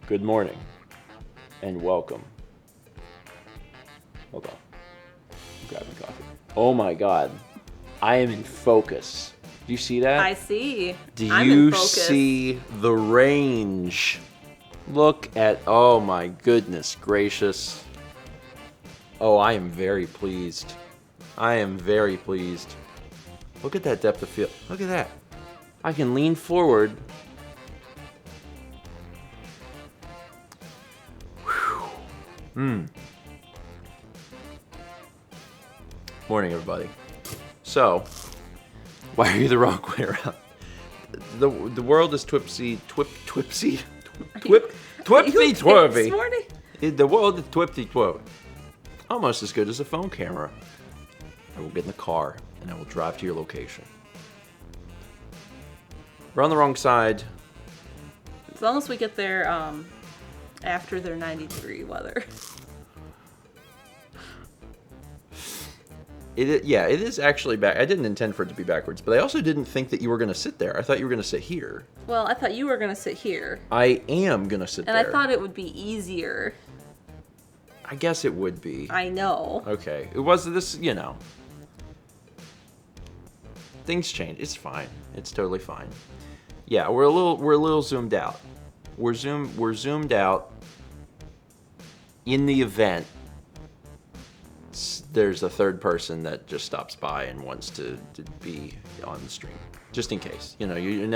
Good morning and welcome. Hold on. I'm grabbing coffee. Oh my god. I am in focus. Do you see that? I see. Do I'm you in focus. see the range? Look at, oh my goodness gracious. Oh, I am very pleased. I am very pleased. Look at that depth of field. Look at that. I can lean forward. Morning, everybody. So, why are you the wrong way around? The world is twipsy twipsy twirly. Morning. The world is twipsy twirly. Almost as good as a phone camera. I will get in the car and I will drive to your location. We're on the wrong side. As long as we get there after their 90-degree weather. It is actually back. I didn't intend for it to be backwards, but I also didn't think that you were going to sit there. I thought you were going to sit here. Well, I thought you were going to sit here. I am going to sit And there. I thought it would be easier. I guess it would be. I know. Okay. It was this, things change. It's fine. It's totally fine. Yeah, we're a little zoomed out. We're zoomed out in the event there's a third person that just stops by and wants to be on the stream, just in case. You can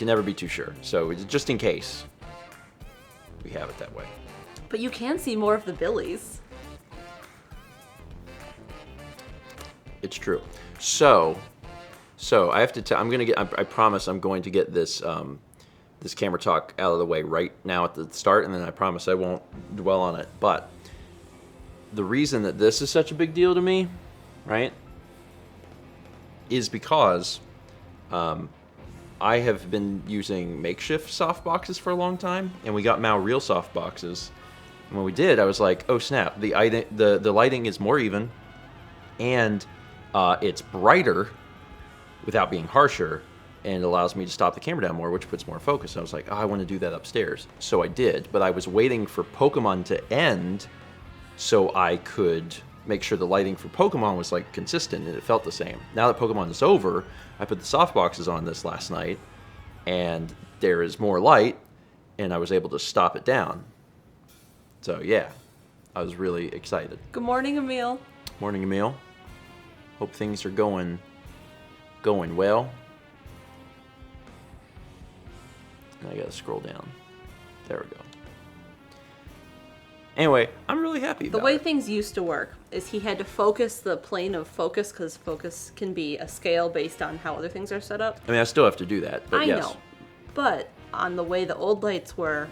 never be too sure. So just in case, we have it that way. But you can see more of the Billies. It's true. So I have to tell. I promise I'm going to get this this camera talk out of the way right now at the start, and then I promise I won't dwell on it. But the reason that this is such a big deal to me, right, is because I have been using makeshift soft boxes for a long time, and we got Mao real soft boxes. And when we did, I was like, oh snap, the lighting is more even, and it's brighter without being harsher, and it allows me to stop the camera down more, which puts more focus. And I was like, oh, I want to do that upstairs. So I did, but I was waiting for Pokemon to end so I could make sure the lighting for Pokemon was like consistent and it felt the same. Now that Pokemon is over, I put the soft boxes on this last night, and there is more light, and I was able to stop it down. So yeah, I was really excited. Good morning, Emil. Morning, Emil. Hope things are going well. And I gotta scroll down. There we go. Anyway, I'm really happy about The way it. things used to work is he had to focus the plane of focus, because focus can be a scale based on how other things are set up. I mean, I still have to do that, but I yes. know. But on the way the old lights were,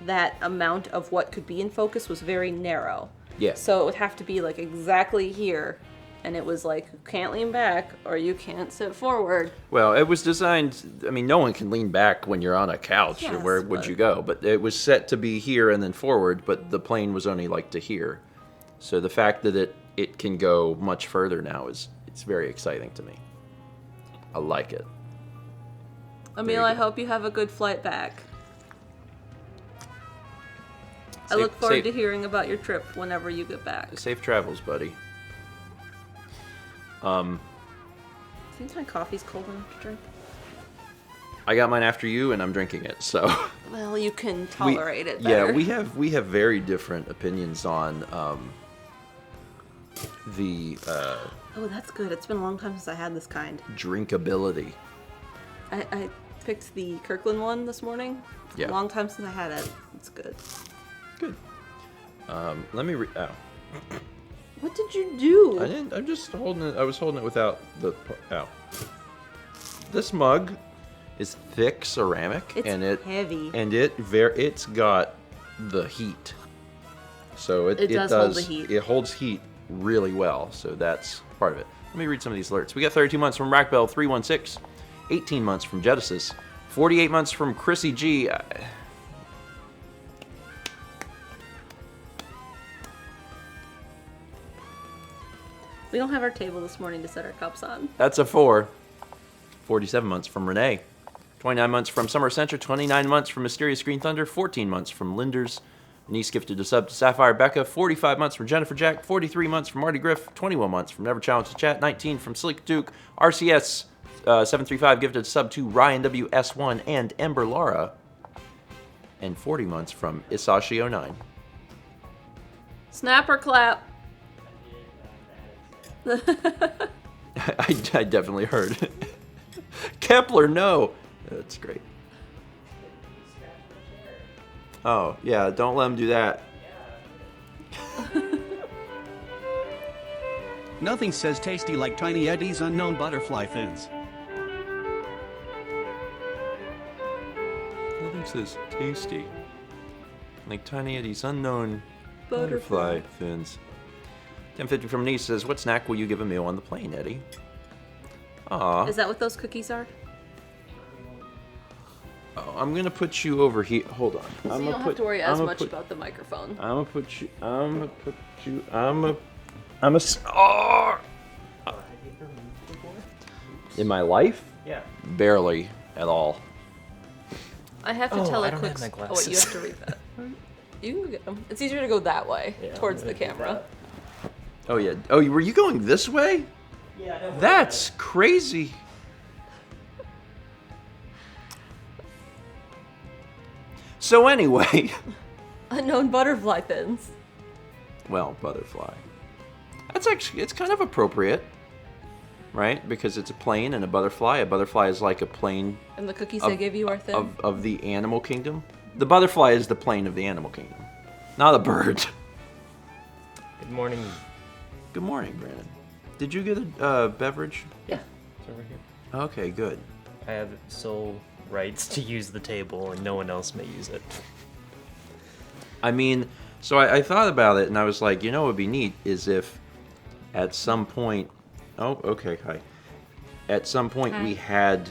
that amount of what could be in focus was very narrow. Yeah. So it would have to be like exactly here. And it was like, you can't lean back or you can't sit forward. Well, it was designed, I mean, no one can lean back when you're on a couch. Yes, Where would but- you go? But it was set to be here and then forward, but the plane was only like to here. So the fact that it can go much further now it's very exciting to me. I like it. Emil, you I go. hope you have a good flight back. I Safe- look forward safe- to hearing about your trip whenever you get back. Safe travels, buddy. Seems my coffee's cold enough to drink. I got mine after you, and I'm drinking it. So Well, you can tolerate it better. yeah, we have very different opinions on the Oh, that's good. It's been a long time since I had this kind. drinkability. I picked the Kirkland one this morning. Yeah. A long time since I had it. It's good. Good. Let me. Ow. What did you do? I didn't. I'm just holding it. I was holding it without the. Ow. This mug is thick ceramic, It's and it heavy. and it's got the heat. So it does hold the heat. It holds heat really well. So that's part of it. Let me read some of these alerts. We got 32 months from Rackbell 316, 18 months from Genesis, 48 months from Chrissy G. We don't have our table this morning to set our cups on. That's a 4. 47 months from Renee. 29 months from Summer Centra, 29 months from Mysterious Green Thunder, 14 months from Linders. Niece gifted a sub to Sapphire Becca, 45 months from Jennifer Jack, 43 months from Marty Griff, 21 months from Never Challenged to Chat, 19 from Slick Duke, RCS 735 gifted a sub to Ryan WS1 and Ember Laura, and 40 months from Isashi09. Snap or clap? I definitely heard. Kepler, no. That's great. Oh, yeah, don't let him do that. Nothing says tasty like Tiny Eddie's unknown butterfly fins. Nothing says tasty like Tiny Eddie's unknown butterfly fins. 1050 from Niece says, what snack will you give a meal on the plane, Eddie? Aw. Is that what those cookies are? Oh, I'm gonna put you over here. Hold on. So you don't have to worry as much about the microphone. I'm gonna put you. Oh! In my life? Yeah. Barely at all. I have to tell I a don't quick. have my Oh wait, you have to read that. You can get them. It's easier to go that way towards the camera. Oh yeah. Oh, were you going this way? Yeah. That's crazy. So anyway, Unknown butterfly fins. well, butterfly. That's actually, it's kind of appropriate, right? Because it's a plane and a butterfly. A butterfly is like a plane And the cookies they gave you are thin. of the animal kingdom. The butterfly is the plane of the animal kingdom, not a bird. Good morning. Good morning, Brandon. Did you get a beverage? Yeah. It's over here. Okay, good. I have sole rights to use the table, and no one else may use it. I mean, so I thought about it, and I was like, you know what would be neat is if at some point... Oh, okay, hi. At some point we had,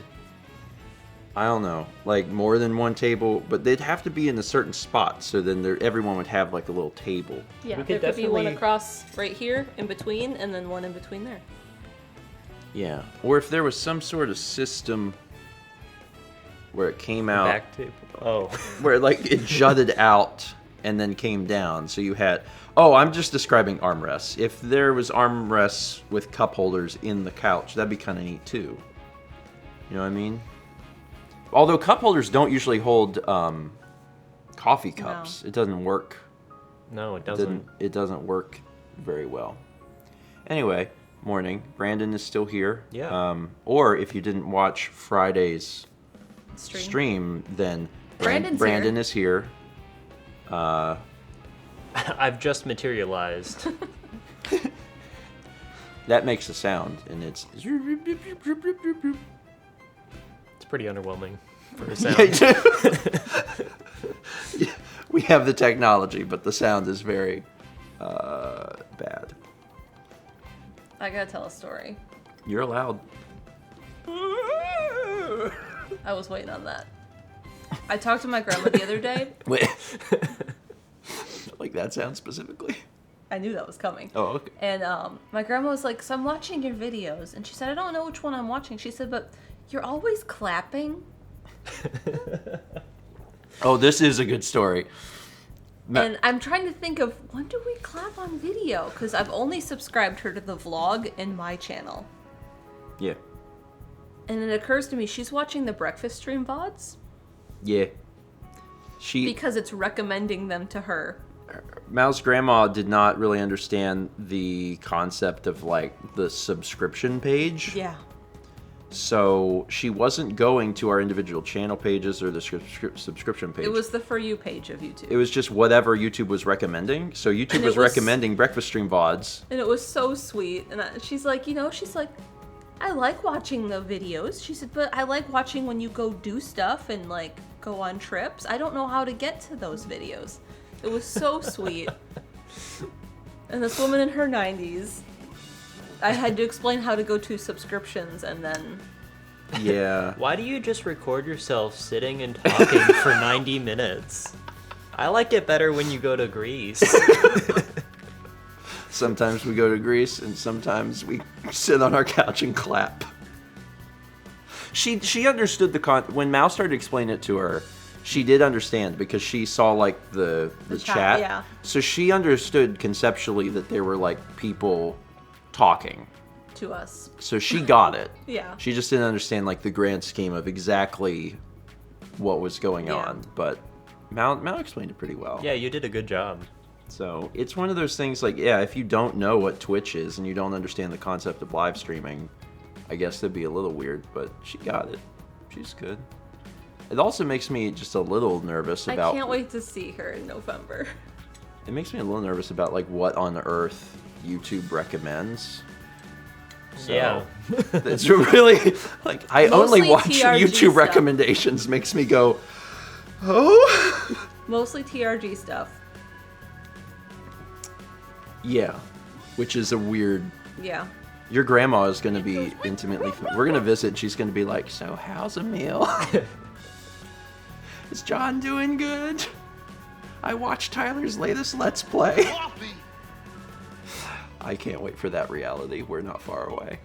I don't know, like more than one table, but they'd have to be in a certain spot, so then everyone would have like a little table. Yeah, We there could could be one definitely- across right here in between, and then one in between there. Yeah. Or if there was some sort of system where it came out... Back table. Oh. where like it jutted out and then came down, so you had... Oh, I'm just describing armrests. If there was armrests with cup holders in the couch, that'd be kind of neat too. You know what I mean? Although cup holders don't usually hold coffee cups. No. It doesn't work. No, it doesn't. It doesn't work very well. Anyway, morning. Brandon is still here. Yeah. Or if you didn't watch Friday's Stream. stream, then Brandon's Brandon here. is here. I've just materialized. That makes a sound, and it's... It's pretty underwhelming for a sound. We have the technology, but the sound is very bad. I gotta tell a story. You're allowed. I was waiting on that. I talked to my grandma the other day. Wait. Like that sound specifically? I knew that was coming. Oh, okay. And my grandma was like, so I'm watching your videos. And she said, I don't know which one I'm watching. She said, but you're always clapping. Oh, this is a good story. And I'm trying to think of, when do we clap on video? Because I've only subscribed her to the vlog in my channel. Yeah. And it occurs to me, she's watching the breakfast stream VODs. Yeah. Because it's recommending them to her. Mal's grandma did not really understand the concept of like the subscription page. Yeah. So she wasn't going to our individual channel pages or the subscription page. It was the For You page of YouTube. It was just whatever YouTube was recommending. So YouTube And it was was- recommending breakfast stream VODs. And it was so sweet. And she's like, I like watching the videos. She said, but I like watching when you go do stuff and like go on trips. I don't know how to get to those videos. It was so sweet. And this woman in her 90s, I had to explain how to go to subscriptions and then... Yeah. Why do you just record yourself sitting and talking for 90 minutes? I like it better when you go to Greece. Sometimes we go to Greece and sometimes we sit on our couch and clap. She understood when Mal started explaining it to her. She did understand because she saw like the chat. Yeah. So she understood conceptually that there were like people talking. To us. So she got it. Yeah. She just didn't understand like the grand scheme of exactly what was going on. But Mal explained it pretty well. Yeah, you did a good job. So it's one of those things like, yeah, if you don't know what Twitch is and you don't understand the concept of live streaming, I guess that'd be a little weird, but she got it. She's good. It also makes me just a little nervous about... I can't wait to see her in November. It makes me a little nervous about like what on earth YouTube recommends. So, Yeah. It's really like I Mostly only watch TRG YouTube stuff. recommendations. Makes me go, oh. Mostly TRG stuff. Yeah, which is a weird. Yeah. Your grandma is going to be intimately. We're going to visit. And she's going to be like, so how's Emil? Is John doing good? I watched Tyler's latest Let's Play. I can't wait for that reality. We're not far away.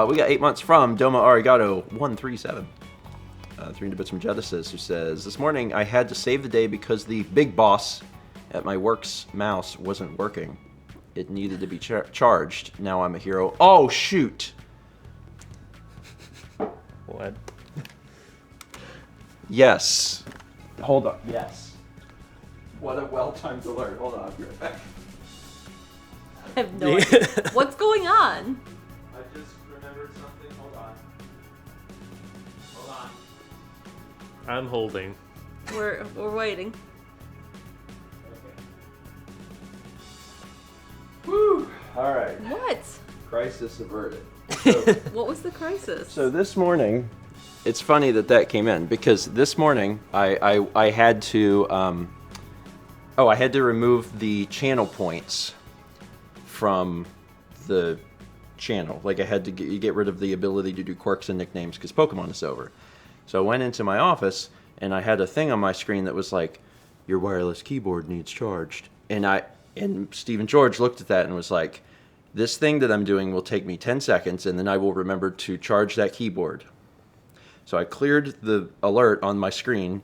We got 8 months from Doma Arigato 137. 300 bits from Genesis, who says, this morning I had to save the day because the big boss at my work's mouse wasn't working. It needed to be charged. Now I'm a hero. Oh, shoot. What? Yes. Hold on. Yes. What a well-timed alert. Hold on. I'll be right back. I have no idea. What's going on? I just remembered something. Hold on. Hold on. I'm holding. We're waiting. Okay. Woo! All right. What? Crisis averted. So, What was the crisis? so this morning, it's funny that came in because this morning I had to I had to remove the channel points from the channel. Like I had to get rid of the ability to do quirks and nicknames because Pokemon is over. So I went into my office and I had a thing on my screen that was like, your wireless keyboard needs charged. And Stephen George looked at that and was like, this thing that I'm doing will take me 10 seconds and then I will remember to charge that keyboard. So I cleared the alert on my screen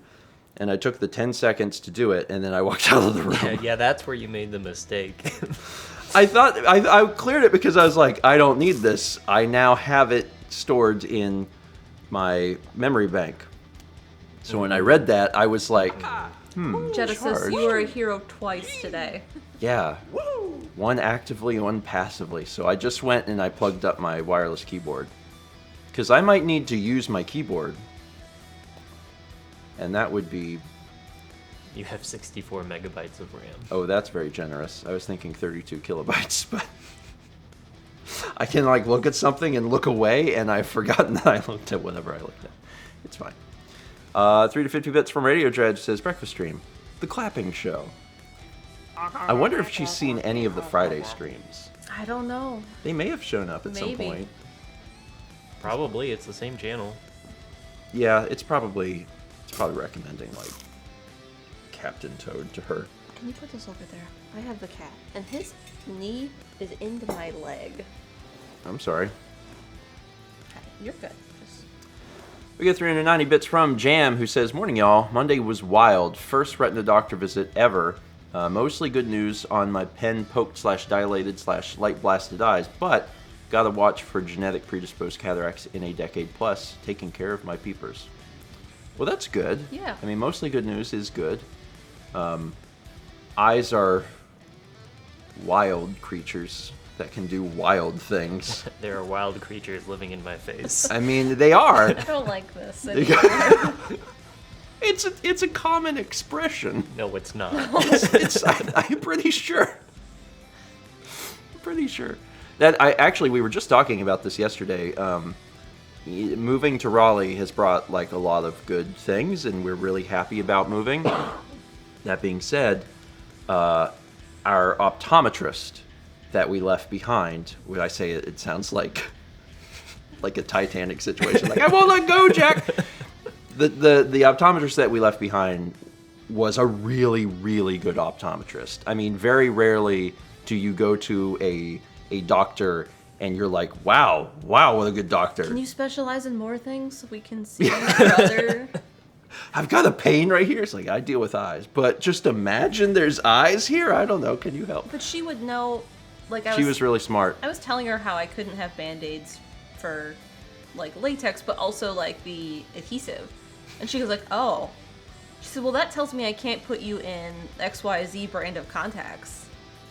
and I took the 10 seconds to do it and then I walked out of the room. Yeah, that's where you made the mistake. I thought I cleared it because I was like, I don't need this. I now have it stored in my memory bank. So when I read that, I was like, Genesis, charged. you were a hero twice today. yeah. One actively, one passively. So I just went and I plugged up my wireless keyboard. Because I might need to use my keyboard. And that would be... You have 64 megabytes of RAM. Oh, that's very generous. I was thinking 32 kilobytes, but... I can like look at something and look away, and I've forgotten that I looked at whatever I looked at. It's fine. 3 to 50 bits from Radio Dredge says, breakfast stream. The clapping show. I wonder if she's seen any of the Friday streams. I don't know. They may have shown up at some Maybe. point. Probably, it's the same channel. Yeah, it's probably recommending like Captain Toad to her. Can you put this over there? I have the cat, and his knee is into my leg. I'm sorry. Okay, you're good. Just... We get 390 bits from Jam, who says, morning, y'all. Monday was wild. First retina doctor visit ever. Mostly good news on my pen poked / dilated / light blasted eyes, but gotta watch for genetic predisposed cataracts in a decade plus, taking care of my peepers. Well, that's good. Yeah. I mean, mostly good news is good. Eyes are wild creatures that can do wild things. There are wild creatures living in my face. I mean, they are. I don't like this anymore. It's a common expression. No, it's not. I'm pretty sure. Pretty sure. We were just talking about this yesterday. Moving to Raleigh has brought like a lot of good things, and we're really happy about moving. That being said, our optometrist that we left behind, when I say it sounds like a Titanic situation. Like, I won't let go, Jack. The optometrist that we left behind was a really, really good optometrist. I mean, very rarely do you go to a doctor and you're like, wow, what a good doctor. Can you specialize in more things so we can see your other? I've got a pain right here. It's like, I deal with eyes, but just imagine there's eyes here. I don't know. Can you help? But she would know. Like She was really smart. I was telling her how I couldn't have Band-Aids for like latex, but also like the adhesive, and she was like, oh. She said, well, that tells me I can't put you in XYZ brand of contacts.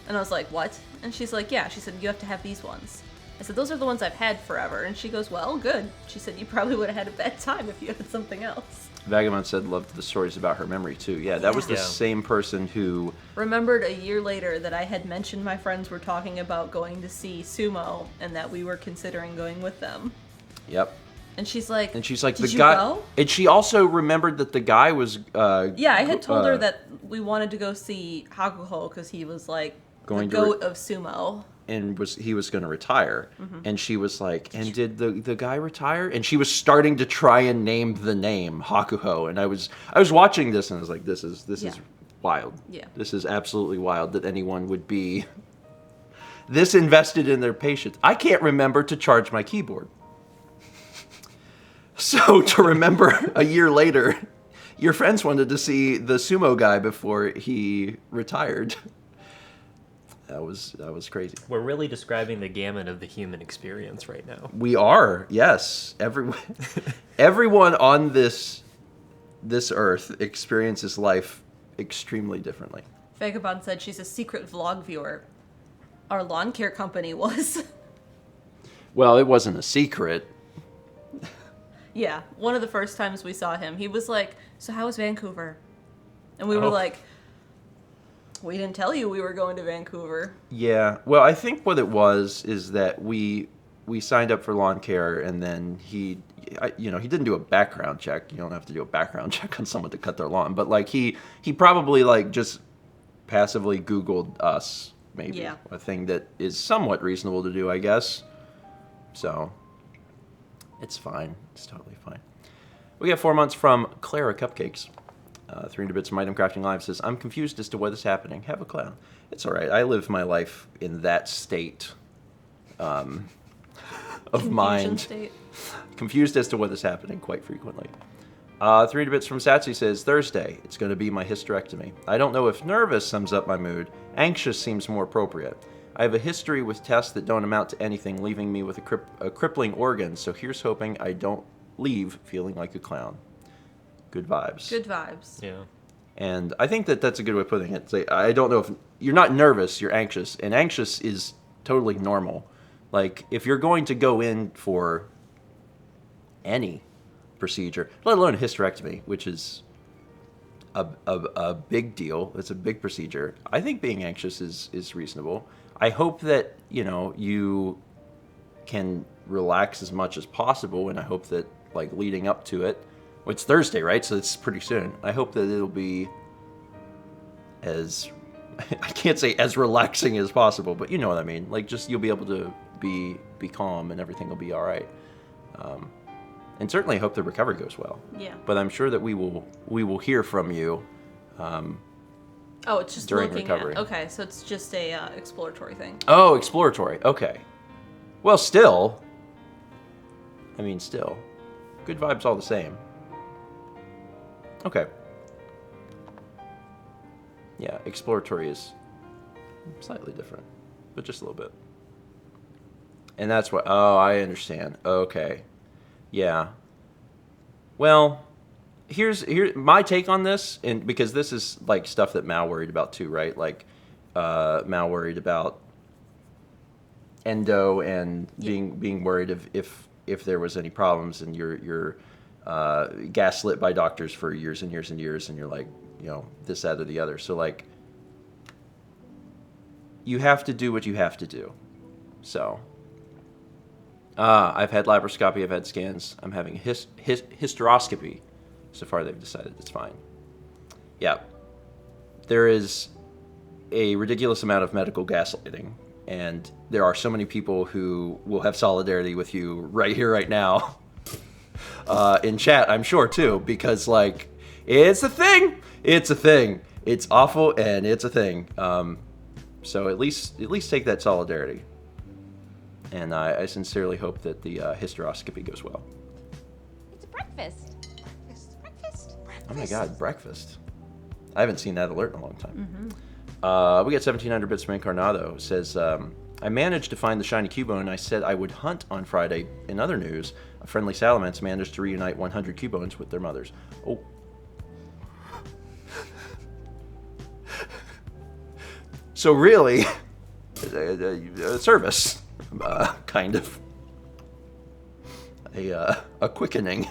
And I was like, what? And she's like, yeah. She said, you have to have these ones. I said, those are the ones I've had forever. And she goes, well, good. She said, you probably would have had a bad time if you had something else. Vagabond said loved the stories about her memory too. Yeah, that was the same person who remembered a year later that I had mentioned my friends were talking about going to see Sumo and that we were considering going with them. Yep. And she's like, the Did you guy. Go? And she also remembered that the guy was. Yeah, I had told her that we wanted to go see Hakuho because he was like going the goat of sumo. And he was going to retire, and she was like, "And did the guy retire?" And she was starting to try and name the name Hakuho, and I was watching this, and I was like, "This is wild. Yeah, this is absolutely wild that anyone would be this invested in their patients." I can't remember to charge my keyboard, so to remember a year later, your friends wanted to see the sumo guy before he retired. That was crazy. We're really describing the gamut of the human experience right now. We are, yes. Everyone on this earth experiences life extremely differently. Vagabond said she's a secret vlog viewer. Our lawn care company was. Well, it wasn't a secret. Yeah, one of the first times we saw him, he was like, so how was Vancouver? And we were like, we didn't tell you we were going to Vancouver. Yeah. Well, I think what it was is that we signed up for lawn care, and then he didn't do a background check. You don't have to do a background check on someone to cut their lawn, but like he probably like just passively Googled us, maybe. Yeah. A thing that is somewhat reasonable to do, I guess. So it's fine. It's totally fine. We got 4 months from Clara Cupcakes. 300 Bits from Item Crafting Live says, I'm confused as to what is happening. Have a clown. It's all right. I live my life in that state of mind. State. Confused as to what is happening quite frequently. 300 Bits from Satsy says, Thursday. It's going to be my hysterectomy. I don't know if nervous sums up my mood. Anxious seems more appropriate. I have a history with tests that don't amount to anything, leaving me with a crippling organ, so here's hoping I don't leave feeling like a clown. Good vibes. Good vibes. Yeah. And I think that's a good way of putting it. It's like, I don't know if you're not nervous, you're anxious. And anxious is totally normal. Like, if you're going to go in for any procedure, let alone a hysterectomy, which is a big deal, it's a big procedure, I think being anxious is reasonable. I hope that, you can relax as much as possible, and I hope that, like, leading up to it, well, it's Thursday, right? So it's pretty soon. I hope that it'll be as, I can't say as relaxing as possible, but you know what I mean. Like, just you'll be able to be calm and everything will be all right. And certainly I hope the recovery goes well. Yeah. But I'm sure that we will hear from you. Oh, it's just during looking recovery. at. Okay, so it's just a exploratory thing. Oh, exploratory. Okay. Well, still. Good vibes all the same. Okay. Yeah, exploratory is slightly different, but just a little bit. And that's what, I understand. Okay. Yeah. Well, here's my take on this, and because this is like stuff that Mal worried about too, right? Like, Mal worried about endo and being worried if there was any problems, and you're gaslit by doctors for years and years and years, and you're like, this, that, or the other. So, like, you have to do what you have to do. So, I've had laparoscopy, I've had scans, I'm having a hysteroscopy. So far, they've decided it's fine. Yeah. There is a ridiculous amount of medical gaslighting, and there are so many people who will have solidarity with you right here, right now. In chat, I'm sure, too, because, like, it's a thing. It's a thing. It's awful, and it's a thing. So at least take that solidarity. And I sincerely hope that the hysteroscopy goes well. It's breakfast. Breakfast. Oh my god, breakfast. I haven't seen that alert in a long time. We got 1700 bits from Encarnado. It says, I managed to find the shiny Cubone I said I would hunt on Friday. In other news, a friendly Salamence managed to reunite 100 Cubones with their mothers. Oh. So really, a service, kind of. A quickening.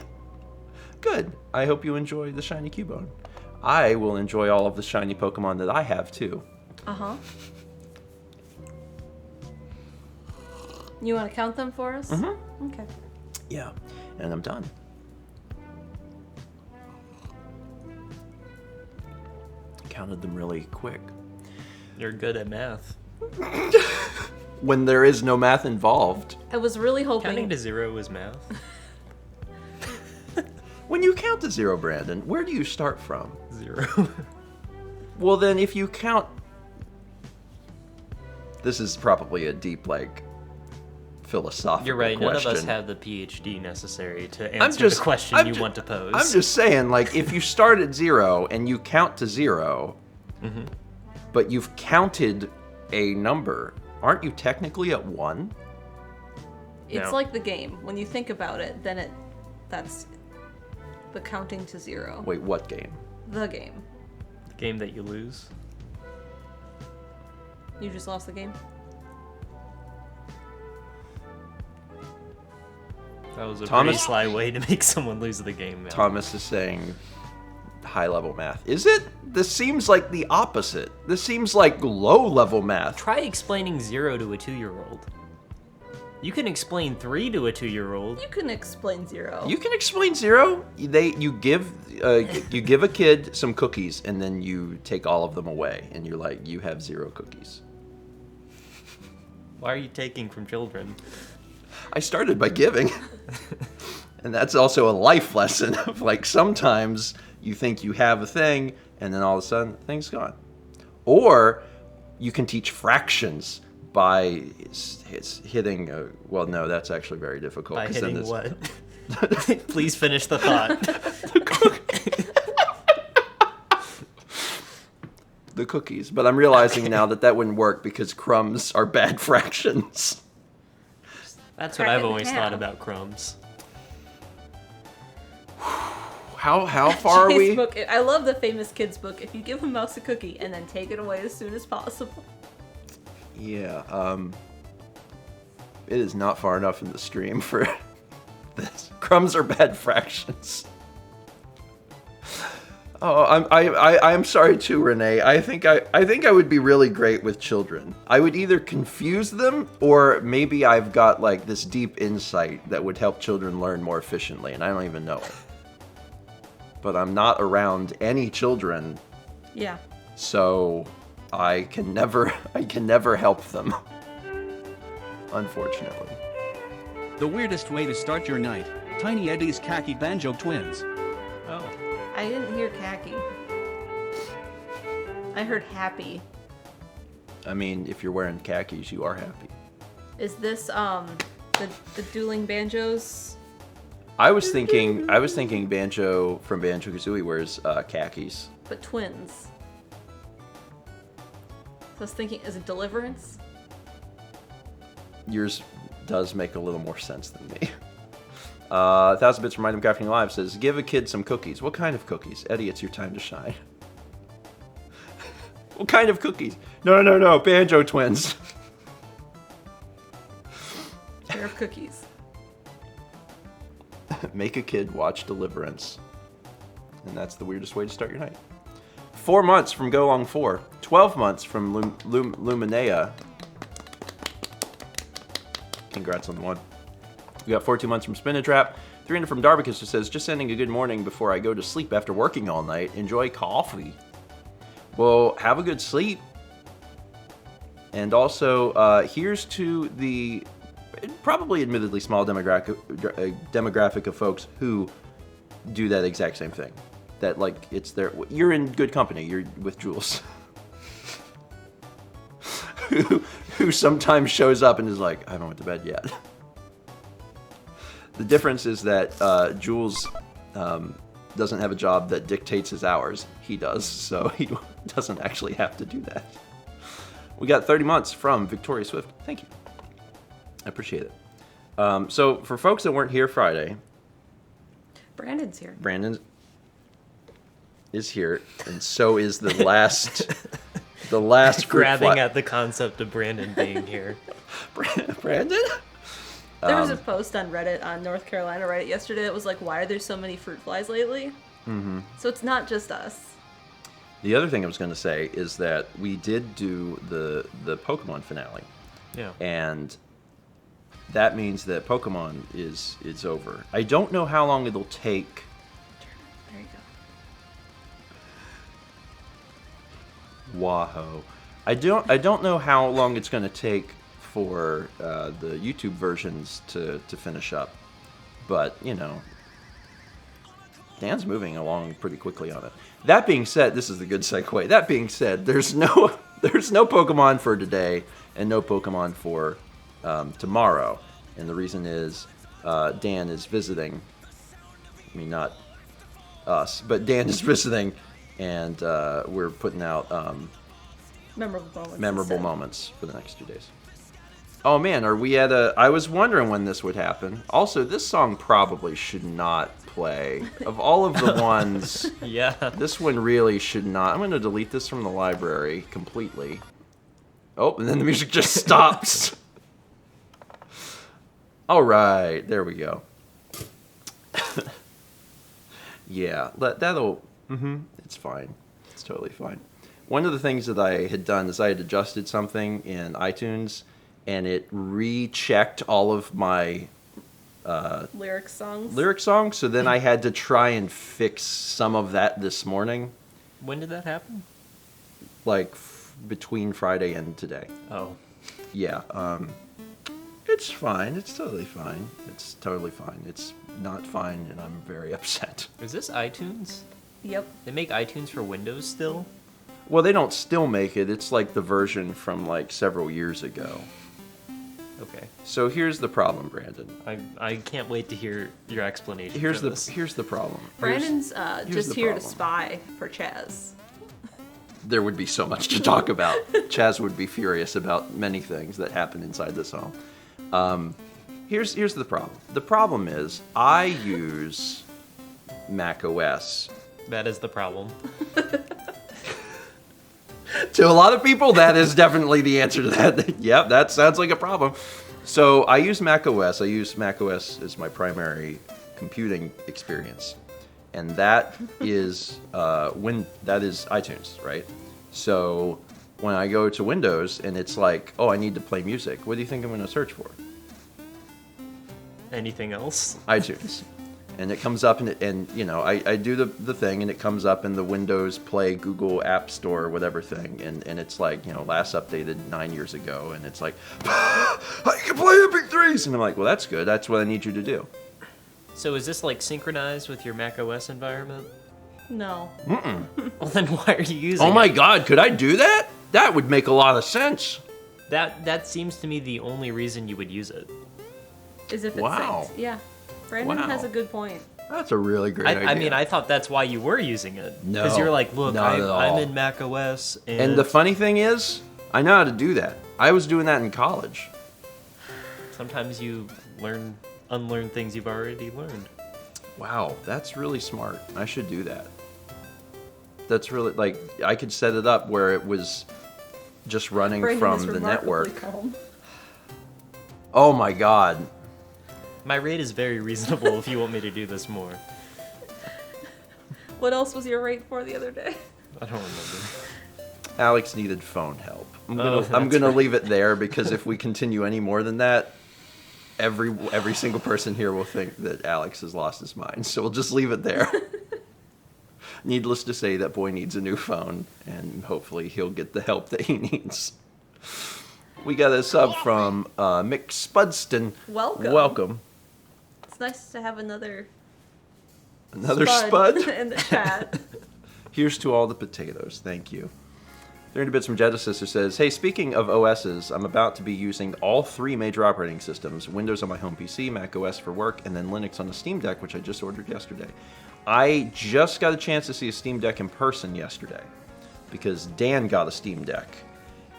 Good. I hope you enjoy the shiny Cubone. I will enjoy all of the shiny Pokemon that I have, too. Uh-huh. You want to count them for us? Mm-hmm. Okay. Yeah, and I'm done. Counted them really quick. You're good at math. When there is no math involved. I was really hoping... Counting to 0 is math. When you count to 0, Brandon, where do you start from? 0. Well, then, if you count... This is probably a deep, philosophical You're right, question. none of us have the PhD necessary to answer the question you want to pose. I'm just saying, if you start at 0 and you count to 0, but you've counted a number, aren't you technically at 1? It's No. like the game. When you think about it, then that's the counting to 0. Wait, what game? The game. The game that you lose. You just lost the game? That was a Thomas- pretty sly way to make someone lose the game. Man. Thomas is saying high-level math. Is it? This seems like the opposite. This seems like low-level math. Try explaining 0 to a 2-year-old. You can explain 3 to a 2-year-old. You can explain 0. You can explain 0. You give a kid some cookies, and then you take all of them away, and you're like, you have 0 cookies. Why are you taking from children? I started by giving. And that's also a life lesson of sometimes you think you have a thing and then all of a sudden the thing's gone. Or you can teach fractions by hitting well, no, that's actually very difficult. By 'cause then hitting it's- what? Please finish the thought. The cookies. But I'm realizing now that wouldn't work because crumbs are bad fractions. That's what Crack it I've in always half. thought about crumbs. How far are Chase we? book. I love the famous kids book. If you give a mouse a cookie and then take it away as soon as possible. Yeah, it is not far enough in the stream for this. Crumbs are bad fractions. Oh, I'm sorry too, Renee. I think I would be really great with children. I would either confuse them, or maybe I've got this deep insight that would help children learn more efficiently, and I don't even know it. But I'm not around any children, Yeah. so I can never help them. Unfortunately. The weirdest way to start your night. Tiny Eddie's Khaki Banjo Twins. Oh. I didn't hear khaki. I heard happy. I mean, if you're wearing khakis, you are happy. Is this the dueling banjos? I was thinking Banjo from Banjo-Kazooie wears khakis. But twins. So I was thinking, is it Deliverance? Yours does make a little more sense than me. 1,000 Bits from Item Crafting Live says, give a kid some cookies. What kind of cookies? Eddie, it's your time to shine. What kind of cookies? No, Banjo twins. Pair of cookies. Make a kid watch Deliverance. And that's the weirdest way to start your night. 4 months from Go Long 4. 12 months from Luminea. Congrats on the one. We got 14 months from Spinatrap. 300 from Darbicus, who says, just sending a good morning before I go to sleep after working all night. Enjoy coffee. Well, have a good sleep. And also, here's to the probably admittedly small demographic of folks who do that exact same thing. That, you're in good company. You're with Jules. who sometimes shows up and is like, I haven't went to bed yet. The difference is that Jules doesn't have a job that dictates his hours. He does, so he doesn't actually have to do that. We got 30 months from Victoria Swift. Thank you. I appreciate it. So for folks that weren't here Friday, Brandon's here. Brandon is here, and so is the last group Grabbing at the concept of Brandon being here. Brandon? There was a post on Reddit, on North Carolina Reddit yesterday that was like, why are there so many fruit flies lately? Mm-hmm. So it's not just us. The other thing I was going to say is that we did do the Pokemon finale. Yeah. And that means that Pokemon is over. I don't know how long it'll take. There you go. Wahoo. I don't know how long it's going to take for the YouTube versions to finish up. But, you know, Dan's moving along pretty quickly on it. That being said, this is the good segue. That being said, there's no Pokemon for today and no Pokemon for tomorrow. And the reason is Dan is visiting. I mean, not us, but Dan is visiting, and we're putting out Memorable moments for the next 2 days. Oh man, are we at a... I was wondering when this would happen. Also, this song probably should not play. Of all of the ones, Yeah. this one really should not. I'm going to delete this from the library completely. Oh, and then the music just stops. All right, there we go. Yeah, that'll... it's fine. It's totally fine. One of the things that I had done is I had adjusted something in iTunes, and it rechecked all of my lyric songs. So then I had to try and fix some of that this morning, When did that happen? like between Friday and today. Oh. Yeah, it's fine. It's totally fine. It's totally fine. It's not fine, and I'm very upset. Is this iTunes? Yep. They make iTunes for Windows still? Well, they don't still make it. It's like the version from like several years ago. Okay. So here's the problem, Brandon. I can't wait to hear your explanation. Here's for the this. here's the problem. Brandon's just the here to problem. spy for Chaz. There would be so much to talk about. Chaz would be furious about many things that happen inside this home. Here's the problem. The problem is I use Mac OS. That is the problem. To a lot of people, that is definitely the answer to that. Yep, that sounds like a problem. So I use Mac OS. I use Mac OS as my primary computing experience, and that is iTunes, right? So when I go to Windows and it's like, oh, I need to play music, what do you think I'm going to search for? Anything else? iTunes. And it comes up, and you know, I do the thing, and it comes up in the Windows Play Google App Store or whatever thing, and it's like, you know, last updated 9 years ago, and it's like, I can play MP3s, and I'm like, well, that's good. That's what I need you to do. So is this like synchronized with your Mac OS environment? No. Well, then why are you using Oh my it? God, could I do that? That would make a lot of sense. That seems to me the only reason you would use it. Is if it's Wow. synced. Yeah. Brandon Wow. has a good point. That's a really great idea. I mean, I thought that's why you were using it. No, Because you're like, look, not at all. I'm in Mac OS, And the funny thing is, I know how to do that. I was doing that in college. sometimes you unlearn things you've already learned. Wow, that's really smart. I should do that. That's really, like, I could set it up where it was just running Brandon is from the remarkably network. calm. Oh my God. My rate is very reasonable if you want me to do this more. What else was your rate for the other day? I don't remember. Alex needed phone help. I'm Oh, gonna that's leave it there, because if we continue any more than that, every single person here will think that Alex has lost his mind. So we'll just leave it there. Needless to say, that boy needs a new phone, and hopefully he'll get the help that he needs. We got a sub from Mick Spudston. Welcome. Welcome. It's nice to have another Another spud. in the chat. Here's to all the potatoes. Thank you. 300 Bits from Jetta Sister says, hey, speaking of OSs, I'm about to be using all 3 major operating systems, Windows on my home PC, Mac OS for work, and then Linux on the Steam Deck, which I just ordered yesterday. I just got a chance to see a Steam Deck in person yesterday because Dan got a Steam Deck.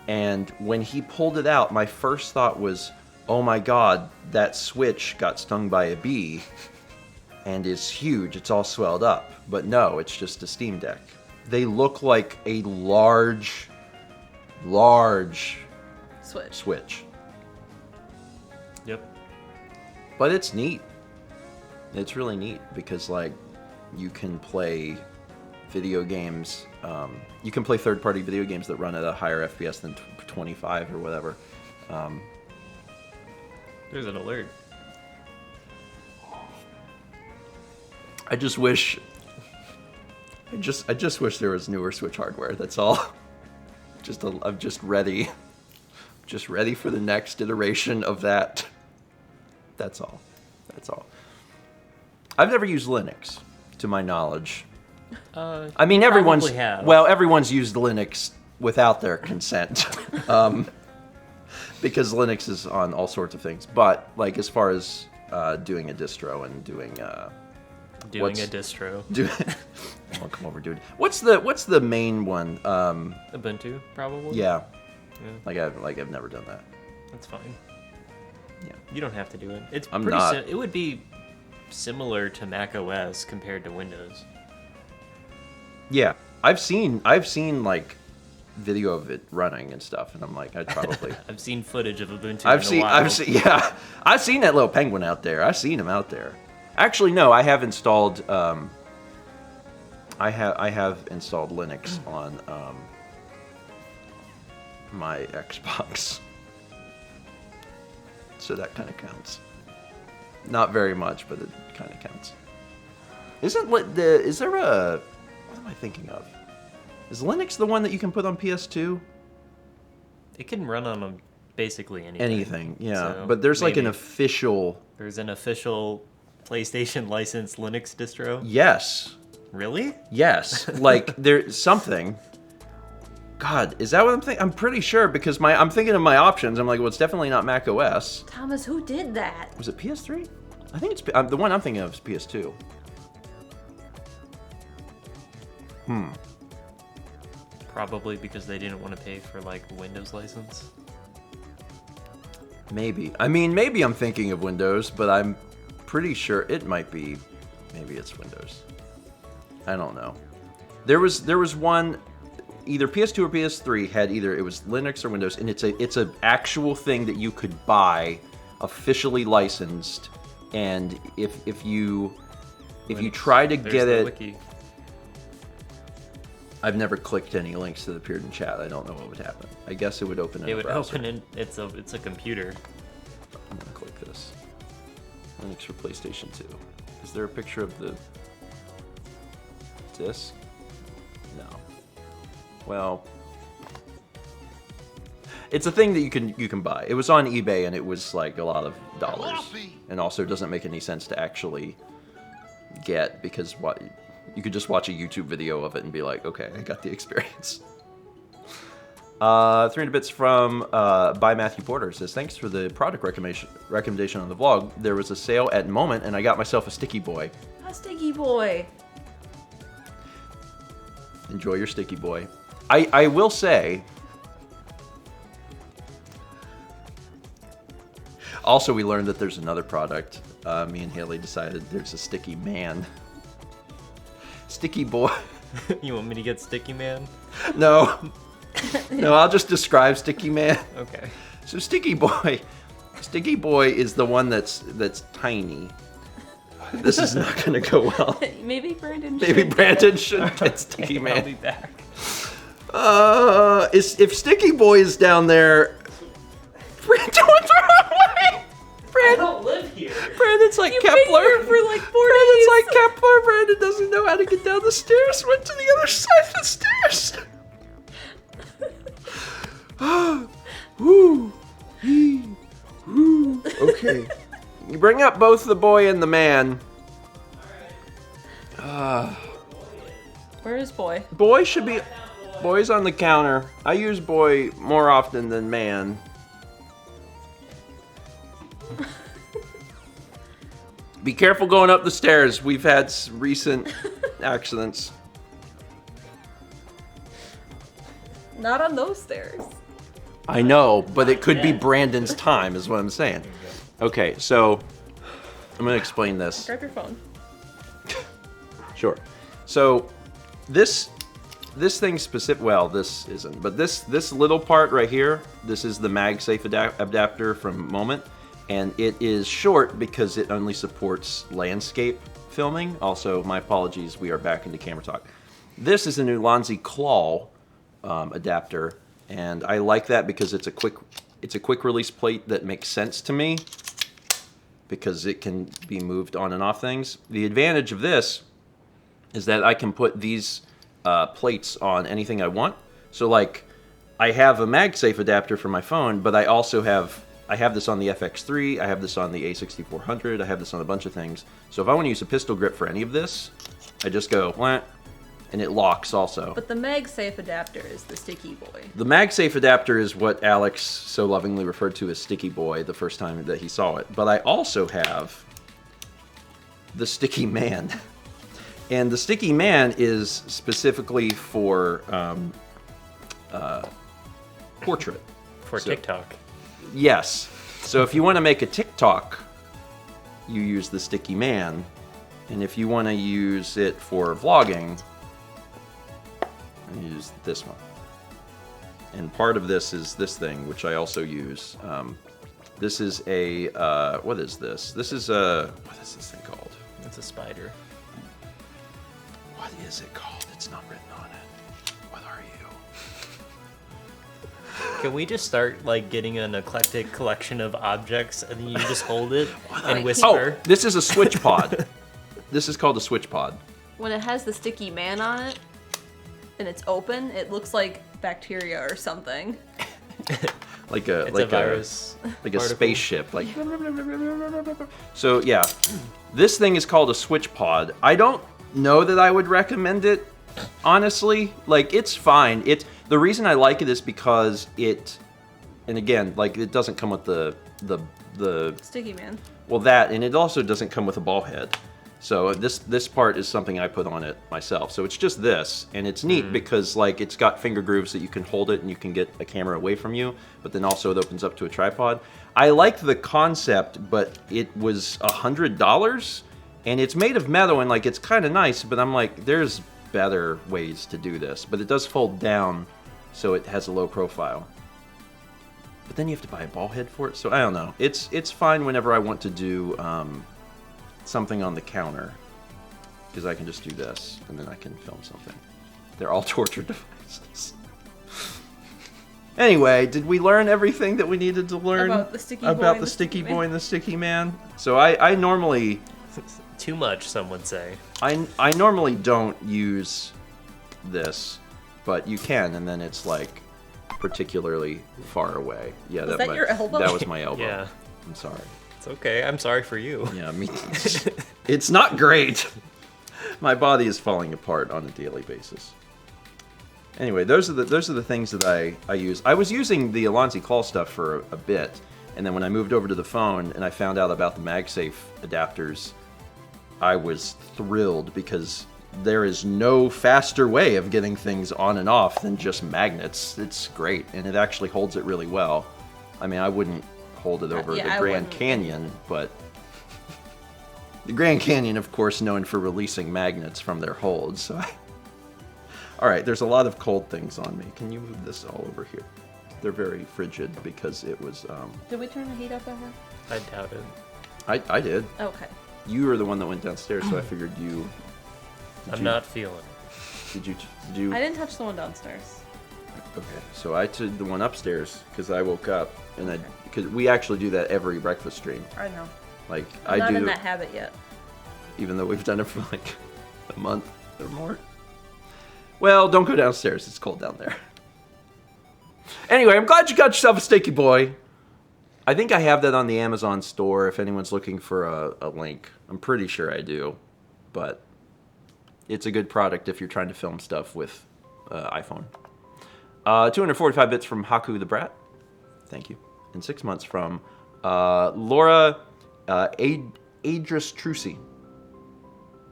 And when he pulled it out, my first thought was, oh my god, that Switch got stung by a bee and is huge. It's all swelled up. But no, it's just a Steam Deck. They look like a large Switch. Yep. But it's neat. It's really neat because, like, you can play video games. You can play third-party video games that run at a higher FPS than 25 or whatever. There's an alert. I just wish there was newer Switch hardware. That's all. I'm just ready. Just ready for the next iteration of that. That's all. I've never used Linux, to my knowledge. I mean, everyone's used Linux without their consent, because Linux is on all sorts of things. But like, as far as doing a distro and doing a distro. I'll come over, dude. What's the main one? Ubuntu, probably. Yeah. I've never done that. That's fine. Yeah. You don't have to do it. It's I'm pretty. not. It would be similar to Mac OS compared to Windows. Yeah, I've seen like video of it running and stuff, and I'm like, I'd probably. I've seen footage of Ubuntu. I've seen that little penguin out there. I've seen him out there. Actually, no, I have installed. I have installed Linux on my Xbox, so that kind of counts. Not very much, but it kind of counts. Is there a? What am I thinking of? Is Linux the one that you can put on PS2? It can run on basically anything. Anything, yeah. So but there's like an maybe official. There's an official PlayStation licensed Linux distro. Yes. Really? Yes. Like there's something. God, is that what I'm thinking? I'm pretty sure because I'm thinking of my options. I'm like, well, it's definitely not Mac OS. Thomas, who did that? Was it PS3? I think it's the one I'm thinking of is PS2. Probably because they didn't want to pay for like Windows license. Maybe. I mean, maybe I'm thinking of Windows, but I'm pretty sure it might be. Maybe it's Windows. I don't know. There was one. Either PS2 or PS3 had it was Linux or Windows, and it's a actual thing that you could buy, officially licensed, and if you try to get it, Wiki. I've never clicked any links that appeared in chat. I don't know what would happen. I guess it would open in a browser. It's a computer. I'm gonna click this. Linux for PlayStation 2. Is there a picture of the disc? No. Well, it's a thing that you can buy. It was on eBay and it was like a lot of dollars, and also doesn't make any sense to actually get because you could just watch a YouTube video of it and be like, okay, I got the experience. 300 bits from by Matthew Porter says, thanks for the product recommendation on the vlog. There was a sale at Moment and I got myself a Sticky Boy. A Sticky Boy. Enjoy your Sticky Boy. I will say, also we learned that there's another product. Me and Haley decided there's a Sticky Man. Sticky Boy. You want me to get Sticky Man? No. No, I'll just describe Sticky Man. Okay. So Sticky Boy is the one that's tiny. This is not going to go well. Maybe Brandon should get Sticky Man. I'll be back. If Sticky Boy is down there, Brandon, what's wrong with me? I don't live here. Brandon's like You've Kepler. been here for like 4 Brandon's days. like Kepler. Brandon doesn't know how to get down the stairs. Went to the other side of the stairs. Woo. Woo. Okay. You bring up both the boy and the man. Where is Boy? Boy should be. Boy's on the counter. I use boy more often than man. Be careful going up the stairs. We've had recent accidents. Not on those stairs. I know, but it could be Brandon's time, is what I'm saying. Okay, so I'm gonna explain this. Grab your phone. Sure. So this thing specific. Well, this isn't, but this little part right here. This is the MagSafe adapter from Moment, and it is short because it only supports landscape filming. Also, my apologies. We are back into camera talk. This is a new Ulanzi Claw adapter, and I like that because it's a quick release plate that makes sense to me because it can be moved on and off things. The advantage of this is that I can put these plates on anything I want. So like, I have a MagSafe adapter for my phone, but I also have this on the FX3, I have this on the A6400, I have this on a bunch of things. So if I want to use a pistol grip for any of this, I just go, wah, and it locks also. But the MagSafe adapter is the sticky boy. The MagSafe adapter is what Alex so lovingly referred to as Sticky Boy the first time that he saw it. But I also have the Sticky Man. And the Sticky Man is specifically for portrait. For TikTok. Yes. So if you want to make a TikTok, you use the Sticky Man. And if you want to use it for vlogging, you use this one. And part of this is this thing, which I also use. This is a, what is this? This is a, what is this thing called? It's a spider. What is it called? It's not written on it. What are you? Can we just start like getting an eclectic collection of objects and then you just hold it and Oh, whisper? Oh, this is a switch pod. This is called a switch pod. When it has the sticky man on it and it's open, it looks like bacteria or something. Like a It's a virus. like a particle. spaceship. Like so, yeah. This thing is called a switch pod. I don't know that I would recommend it, honestly. Like, it's fine. The reason I like it is because it, and again, like, it doesn't come with the Sticky man. well, that, and it also doesn't come with a ball head. So this part is something I put on it myself. So it's just this, and it's neat because like it's got finger grooves that you can hold it and you can get a camera away from you, but then also it opens up to a tripod. I liked the concept, but it was $100, and it's made of metal and like it's kind of nice, but I'm like, there's better ways to do this. But it does fold down, so it has a low profile. But then you have to buy a ball head for it, so I don't know. It's fine whenever I want to do something on the counter, because I can just do this and then I can film something. They're all torture devices. Anyway, did we learn everything that we needed to learn About the sticky boy about and the the sticky sticky boy man? and the sticky man? So I normally Too much, some would say. I normally don't use this, but you can, and then it's like particularly far away. Yeah, Was that your elbow? That was my elbow. Yeah. I'm sorry. It's okay. I'm sorry for you. Yeah, me. It's not great. My body is falling apart on a daily basis. Anyway, those are the things that I use. I was using the Ulanzi Claw stuff for a bit, and then when I moved over to the phone and I found out about the MagSafe adapters, I was thrilled because there is no faster way of getting things on and off than just magnets. It's great, and it actually holds it really well. I mean, I wouldn't hold it over yeah, the I Grand wouldn't. Canyon, but the Grand Canyon, of course, known for releasing magnets from their holds. So all right, there's a lot of cold things on me. Can you move this all over here? They're very frigid because it was. Did we turn the heat up ever? I doubt it. I did. Okay. You were the one that went downstairs, so I figured you. I'm not feeling it. Did you? I didn't touch the one downstairs. Okay, so I did the one upstairs because I woke up and because we actually do that every breakfast stream. I know. Like I'm not do, in that habit yet. even though we've done it for like a month or more. Well, don't go downstairs. It's cold down there. Anyway, I'm glad you got yourself a sticky boy. I think I have that on the Amazon store if anyone's looking for a link. I'm pretty sure I do, but it's a good product if you're trying to film stuff with iPhone. 245 bits from Haku the Brat. Thank you. And 6 months from Laura Adris Trucy.